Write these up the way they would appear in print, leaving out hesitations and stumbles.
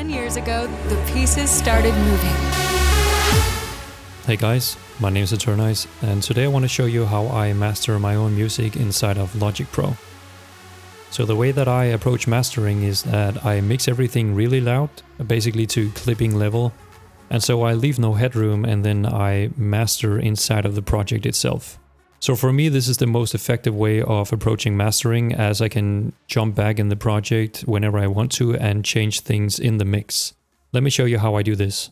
10 years ago, the pieces started moving. Hey guys, my name is Eternize, and today I want to show you how I master my own music inside of Logic Pro. So the way that I approach mastering is that I mix everything really loud, basically to clipping level, and so I leave no headroom and then I master inside of the project itself. So for me, this is the most effective way of approaching mastering, as I can jump back in the project whenever I want to and change things in the mix. Let me show you how I do this.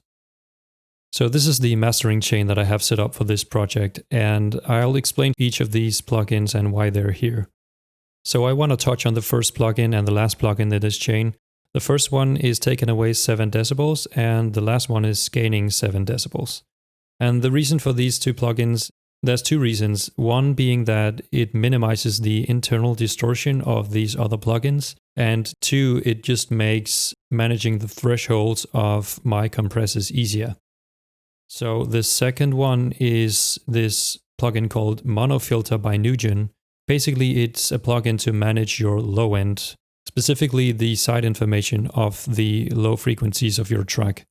So this is the mastering chain that I have set up for this project, and I'll explain each of these plugins and why they're here. So I want to touch on the first plugin and the last plugin in this chain. The first one is taking away 7 decibels and the last one is gaining 7 decibels. And the reason for these two plugins, there's two reasons. One being that it minimizes the internal distortion of these other plugins, and two, it just makes managing the thresholds of my compressors easier. So the second one is this plugin called Mono Filter by Nugent. Basically, it's a plugin to manage your low end, specifically the side information of the low frequencies of your track.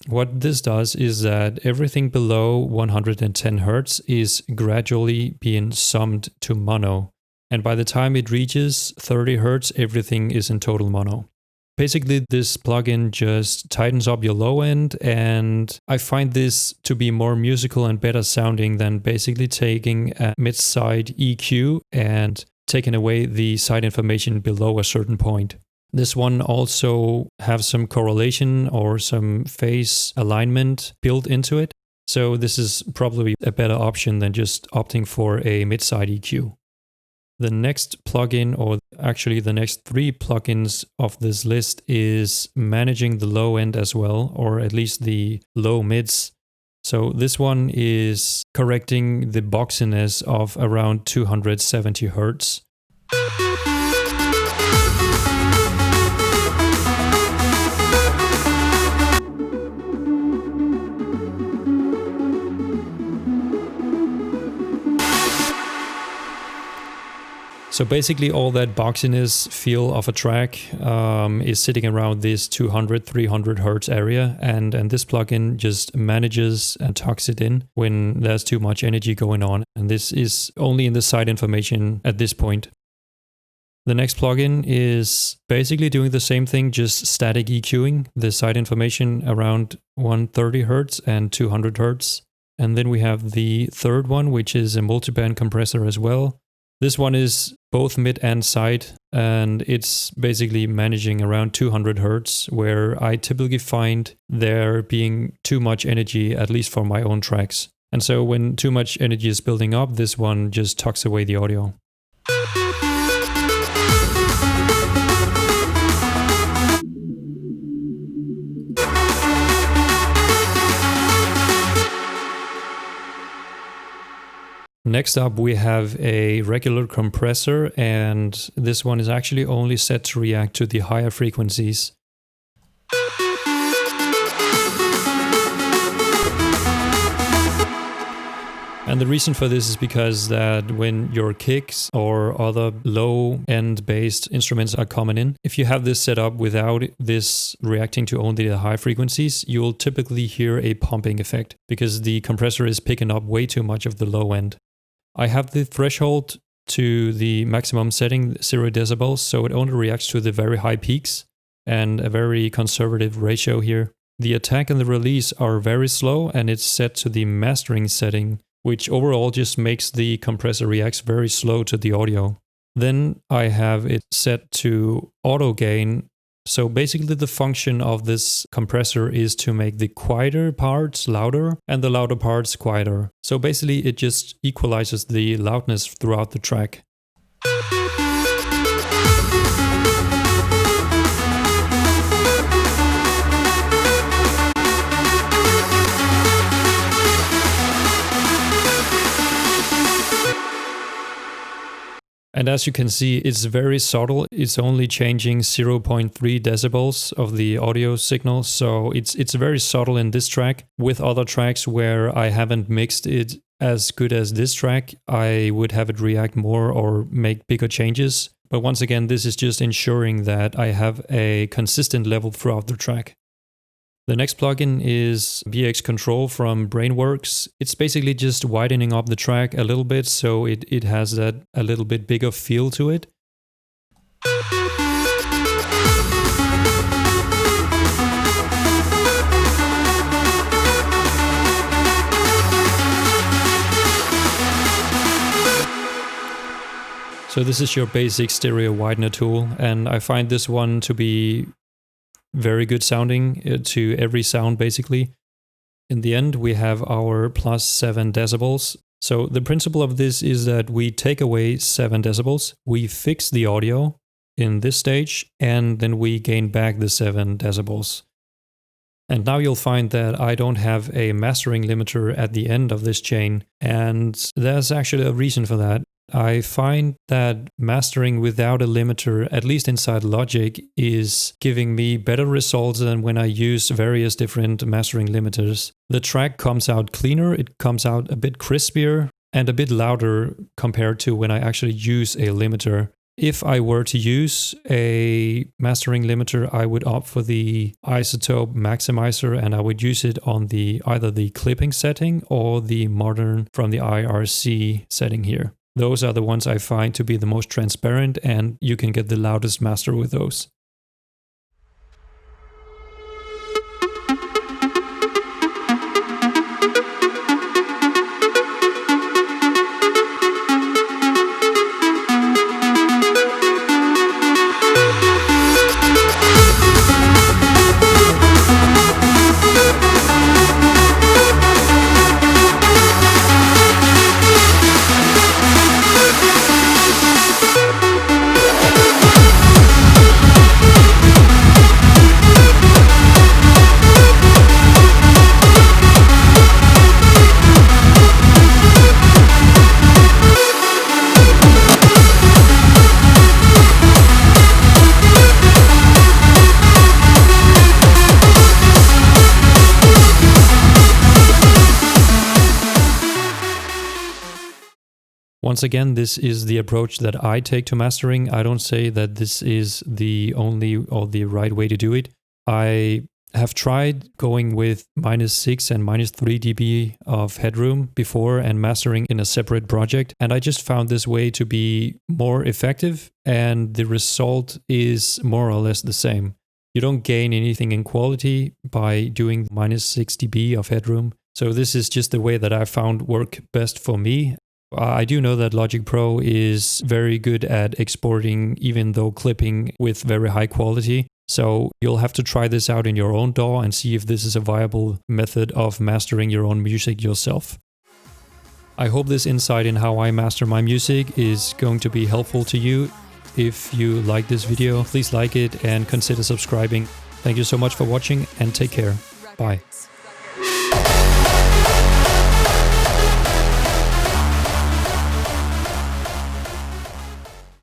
What this does is that everything below 110 Hz is gradually being summed to mono. And by the time it reaches 30 Hz, everything is in total mono. Basically, this plugin just tightens up your low end, and I find this to be more musical and better sounding than basically taking a mid-side EQ and taking away the side information below a certain point. This one also has some correlation or some phase alignment built into it. So this is probably a better option than just opting for a mid-side EQ. The next plugin, or actually the next 3 plugins of this list, is managing the low end as well, or at least the low mids. So this one is correcting the boxiness of around 270 Hz. So basically all that boxiness feel of a track is sitting around this 200-300 Hz area, and this plugin just manages and tucks it in when there's too much energy going on, and this is only in the side information at this point. The next plugin is basically doing the same thing, just static EQing the side information around 130 Hz and 200 Hz. And then we have the third one, which is a multiband compressor as well. This one is both mid and side, and it's basically managing around 200 Hz, where I typically find there being too much energy, at least for my own tracks. And so when too much energy is building up, this one just tucks away the audio. Next up, we have a regular compressor, and this one is actually only set to react to the higher frequencies. And the reason for this is because that when your kicks or other low-end based instruments are coming in, if you have this set up without this reacting to only the high frequencies, you'll typically hear a pumping effect because the compressor is picking up way too much of the low end. I have the threshold to the maximum setting, 0 decibels, so it only reacts to the very high peaks, and a very conservative ratio here. The attack and the release are very slow, and it's set to the mastering setting, which overall just makes the compressor reacts very slow to the audio. Then I have it set to auto gain. So basically the function of this compressor is to make the quieter parts louder and the louder parts quieter. So basically it just equalizes the loudness throughout the track. And as you can see, it's very subtle. It's only changing 0.3 decibels of the audio signal. So it's very subtle in this track. With other tracks where I haven't mixed it as good as this track, I would have it react more or make bigger changes. But once again, this is just ensuring that I have a consistent level throughout the track. The next plugin is VX Control from Brainworks. It's basically just widening up the track a little bit so it has that a little bit bigger feel to it. So this is your basic stereo widener tool, and I find this one to be very good sounding to every sound basically. In the end we have our plus 7 decibels. So the principle of this is that we take away 7 decibels, we fix the audio in this stage, and then we gain back the 7 decibels. And now you'll find that I don't have a mastering limiter at the end of this chain, and there's actually a reason for that. I find that mastering without a limiter, at least inside Logic, is giving me better results than when I use various different mastering limiters. The track comes out cleaner, it comes out a bit crispier and a bit louder compared to when I actually use a limiter. If I were to use a mastering limiter, I would opt for the isotope maximizer, and I would use it on either the clipping setting or the modern from the IRC setting here. Those are the ones I find to be the most transparent, and you can get the loudest master with those. Once again, this is the approach that I take to mastering. I don't say that this is the only or the right way to do it. I have tried going with -6 and -3 dB of headroom before and mastering in a separate project, and I just found this way to be more effective, and the result is more or less the same. You don't gain anything in quality by doing -6 dB of headroom. So this is just the way that I found work best for me. I do know that Logic Pro is very good at exporting, even though clipping with very high quality. So you'll have to try this out in your own DAW and see if this is a viable method of mastering your own music yourself. I hope this insight in how I master my music is going to be helpful to you. If you like this video, please like it and consider subscribing. Thank you so much for watching, and take care. Bye.